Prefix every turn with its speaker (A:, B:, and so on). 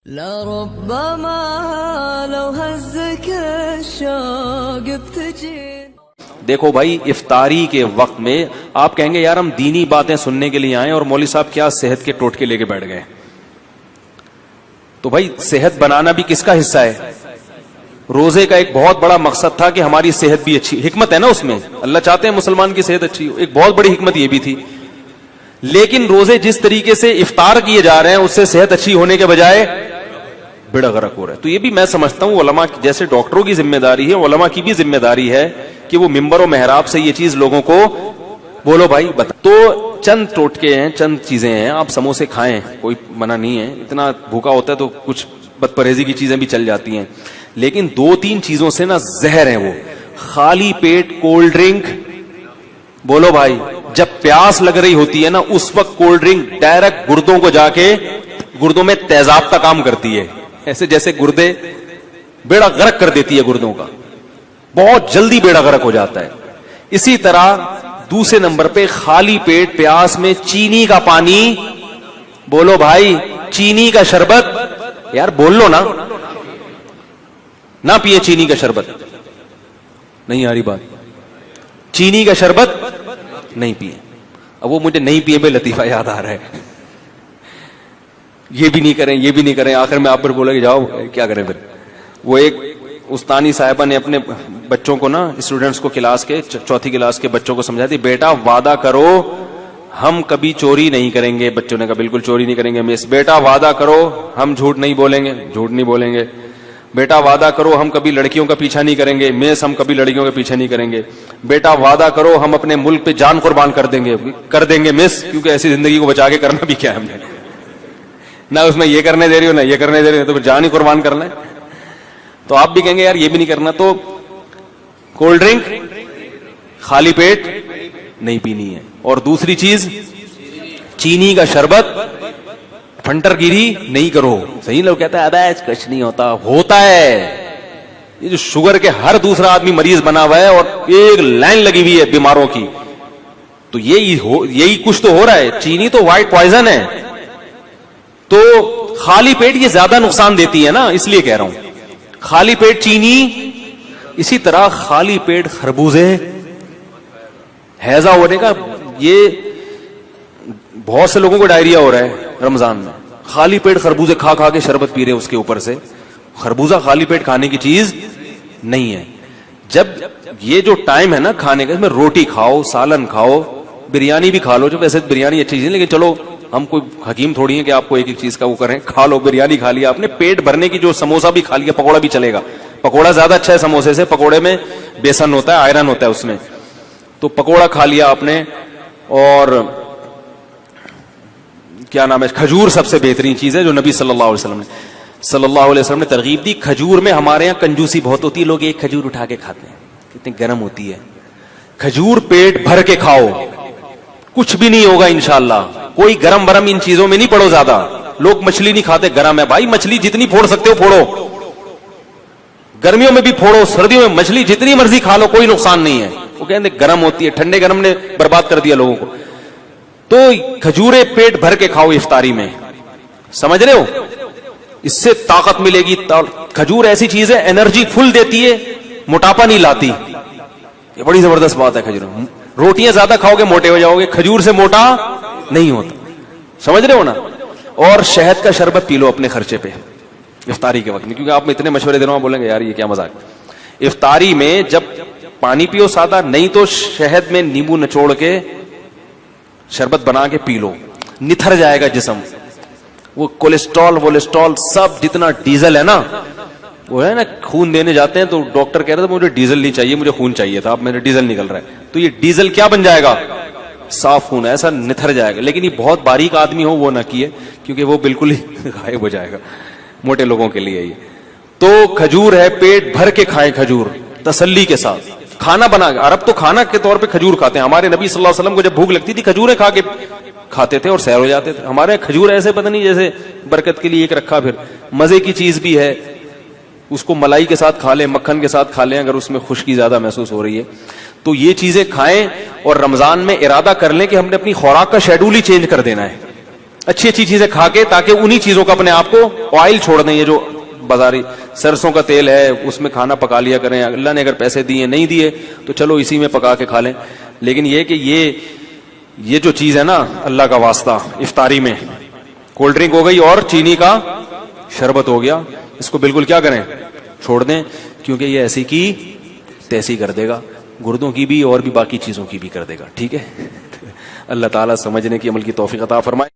A: لربما لو هزك الشوق بتجين.
B: دیکھو بھائی، افطاری کے وقت میں آپ کہیں گے یار ہم دینی باتیں سننے کے لیے آئے اور مولوی صاحب کیا صحت کے ٹوٹکے لے کے بیٹھ گئے. تو بھائی صحت بنانا بھی کس کا حصہ ہے؟ روزے کا ایک بہت بڑا مقصد تھا کہ ہماری صحت بھی اچھی، حکمت ہے نا اس میں، اللہ چاہتے ہیں مسلمان کی صحت اچھی ہو، ایک بہت بڑی حکمت یہ بھی تھی. لیکن روزے جس طریقے سے افطار کیے جا رہے ہیں اس سے صحت اچھی ہونے کے بجائے بیڑا غرق ہو رہا ہے. تو یہ بھی میں سمجھتا ہوں علماء جیسے ڈاکٹروں کی ذمہ داری ہے، علماء کی بھی ذمہ داری ہے کہ وہ منبر و محراب سے یہ چیز لوگوں کو بولو بھائی بتا. تو چند ٹوٹکے ہیں، چند چیزیں ہیں. آپ سموسے کھائیں، کوئی منع نہیں ہے، اتنا بھوکا ہوتا ہے تو کچھ بد پرہیزی کی چیزیں بھی چل جاتی ہیں، لیکن دو تین چیزوں سے نا زہر ہیں. وہ خالی پیٹ کولڈ ڈرنک، بولو بھائی جب پیاس لگ رہی ہوتی ہے نا اس وقت کولڈ ڈرنک ڈائریکٹ گردوں کو جا کے گردوں میں تیزاب کا کام کرتی ہے، ایسے جیسے گردے بیڑا غرق کر دیتی ہے گردوں کا، بہت جلدی بیڑا غرق ہو جاتا ہے. اسی طرح دوسرے نمبر پہ خالی پیٹ پیاس میں چینی کا پانی، بولو بھائی چینی کا شربت، یار بول لو نا، نہ پیے چینی کا شربت. نہیں آ رہی بات؟ چینی کا شربت نہیں پیے. اب وہ مجھے نہیں پیے میں لطیفہ یاد آ رہا ہے، یہ بھی نہیں کریں یہ بھی نہیں کریں، آخر میں آپ پر بولا کہ جاؤ کیا کریں. پھر وہ ایک استانی صاحبہ نے اپنے بچوں کو نا، اسٹوڈنٹس کو، کلاس کے چوتھی کلاس کے بچوں کو سمجھا دی، بیٹا وعدہ کرو ہم کبھی چوری نہیں کریں گے. بچوں نے کہا بالکل چوری نہیں کریں گے مس. بیٹا وعدہ کرو ہم جھوٹ نہیں بولیں گے. جھوٹ نہیں بولیں گے. بیٹا وعدہ کرو ہم کبھی لڑکیوں کا پیچھا نہیں کریں گے. مس ہم کبھی لڑکیوں کا پیچھا نہیں کریں گے. بیٹا وعدہ کرو ہم اپنے ملک پہ جان قربان کر دیں گے مس، کیونکہ ایسی زندگی کو بچا کے کرنا بھی کیا ہے ہم نے، نہ اس میں یہ کرنے دے رہی ہو نہ یہ کرنے دے رہی ہو، تو پھر جان ہی قربان کرنا ہے. تو آپ بھی کہیں گے یار یہ بھی نہیں کرنا. تو کولڈ ڈرنک خالی پیٹ نہیں پینی ہے. اور دوسری چیز چینی کا شربت، پھنٹر گیری نہیں کرو. صحیح لوگ کہتا ہے ابے کچھ نہیں ہوتا ہے. یہ جو شوگر کے ہر دوسرا آدمی مریض بنا ہوا ہے اور ایک لائن لگی ہوئی ہے بیماروں کی، تو یہی کچھ تو ہو رہا ہے. چینی تو وائٹ پوائزن ہے، تو خالی پیٹ یہ زیادہ نقصان دیتی ہے نا، اس لیے کہہ رہا ہوں خالی پیٹ چینی. اسی طرح خالی پیٹ خربوزے، ہیضہ ہونے کا، یہ بہت سے لوگوں کو ڈائریا ہو رہا ہے رمضان میں، خالی پیٹ خربوزے کھا کھا کے شربت پی رہے اس کے اوپر سے. خربوزہ خالی پیٹ کھانے کی چیز نہیں ہے. جب یہ جو ٹائم ہے نا کھانے کا، اس میں روٹی کھاؤ، سالن کھاؤ، بریانی بھی کھا لو. جو ویسے بریانی اچھی چیز ہے لیکن چلو ہم کوئی حکیم تھوڑی ہیں کہ آپ کو ایک ایک چیز کا وہ کریں. کھا لو، بریانی کھا لیا آپ نے، پیٹ بھرنے کی جو سموسہ بھی کھا لیا، پکوڑا بھی چلے گا. پکوڑا زیادہ اچھا ہے سموسے سے، پکوڑے میں بیسن ہوتا ہے، آئرن ہوتا ہے اس میں. تو پکوڑا کھا لیا آپ نے. اور کیا نام ہے، کھجور سب سے بہترین چیز ہے جو نبی صلی اللہ علیہ وسلم نے ترغیب دی. کھجور میں ہمارے یہاں کنجوسی بہت ہوتی ہے، لوگ ایک کھجور اٹھا کے کھاتے ہیں، کتنی گرم ہوتی ہے. کھجور پیٹ بھر کے کھاؤ، کچھ بھی نہیں ہوگا انشاءاللہ. کوئی گرم برم ان چیزوں میں نہیں پڑو زیادہ. لوگ مچھلی نہیں کھاتے، گرم ہے بھائی، مچھلی جتنی پھوڑ سکتے ہو پھوڑو، گرمیوں میں بھی پھوڑو، سردیوں میں مچھلی جتنی مرضی کھا لو، کوئی نقصان نہیں ہے. وہ کہتے ہیں گرم ہوتی ہے، ٹھنڈے گرم نے برباد کر دیا لوگوں کو. تو کھجورے پیٹ بھر کے کھاؤ افطاری میں، سمجھ رہے ہو، اس سے طاقت ملے گی. کھجور ایسی چیز ہے انرجی فل دیتی ہے، موٹاپا نہیں لاتی. یہ بڑی زبردست بات ہے کھجور. روٹیاں زیادہ کھاؤ گے موٹے ہو جاؤ گے، کھجور سے موٹا نہیں ہوتا. سمجھ رہے ہو نا. اور شہد کا شربت پی لو اپنے خرچے پہ افطاری کے وقت میں، کیونکہ آپ میں اتنے مشورے دے رہا ہوں، بولیں گے یار یہ کیا مذاق. افطاری میں جب پانی پیو سادہ، نہیں تو شہد میں نیمبو نچوڑ کے شربت بنا کے پی لو، نتھر جائے گا جسم. وہ کولیسٹرول سب جتنا ڈیزل ہے نا، وہ ہے نا، خون دینے جاتے ہیں تو ڈاکٹر کہہ رہے تھے مجھے ڈیزل نہیں چاہیے، مجھے خون چاہیے تھا، اب میرا ڈیزل نکل رہا ہے. تو یہ ڈیزل کیا بن جائے گا؟ صاف خون، ایسا نتھر جائے گا. لیکن یہ بہت باریک آدمی ہو وہ نہ کیے، کیونکہ وہ بالکل ہی غائب ہو جائے گا. موٹے لوگوں کے لیے یہ. تو کھجور ہے، پیٹ بھر کے کھائیں کھجور تسلی کے ساتھ. کھانا بنا کے، عرب تو کھانا کے طور پہ کھجور کھاتے ہیں. ہمارے نبی صلی اللہ علیہ وسلم کو جب بھوک لگتی تھی کھجوریں کھا کے کھاتے تھے اور سیر ہو جاتے تھے. ہمارے کھجور ایسے پتہ نہیں جیسے برکت کے لیے ایک رکھا، پھر مزے کی چیز بھی ہے. اس کو ملائی کے ساتھ کھا لیں، مکھن کے ساتھ کھا لیں اگر اس میں خشکی زیادہ محسوس ہو رہی ہے. تو یہ چیزیں کھائیں. اور رمضان میں ارادہ کر لیں کہ ہم نے اپنی خوراک کا شیڈول ہی چینج کر دینا ہے. اچھی اچھی چیزیں کھا کے, تاکہ انہی چیزوں کا اپنے آپ کو آئل چھوڑ دیں. یہ جو بازاری سرسوں کا تیل ہے اس میں کھانا پکا لیا کریں. اللہ نے اگر پیسے دیے نہیں دیے تو چلو اسی میں پکا کے کھا لیں. لیکن یہ کہ یہ جو چیز ہے نا, اللہ کا واسطہ, افطاری میں کولڈ ڈرنک ہو گئی اور چینی کا شربت ہو گیا, اس کو بالکل کیا کریں, چھوڑ دیں, کیونکہ یہ ایسی کی تیسی کر دے گا, گردوں کی بھی اور بھی باقی چیزوں کی بھی کر دے گا. ٹھیک ہے, اللہ تعالیٰ سمجھنے کی عمل کی توفیق عطا فرمائے.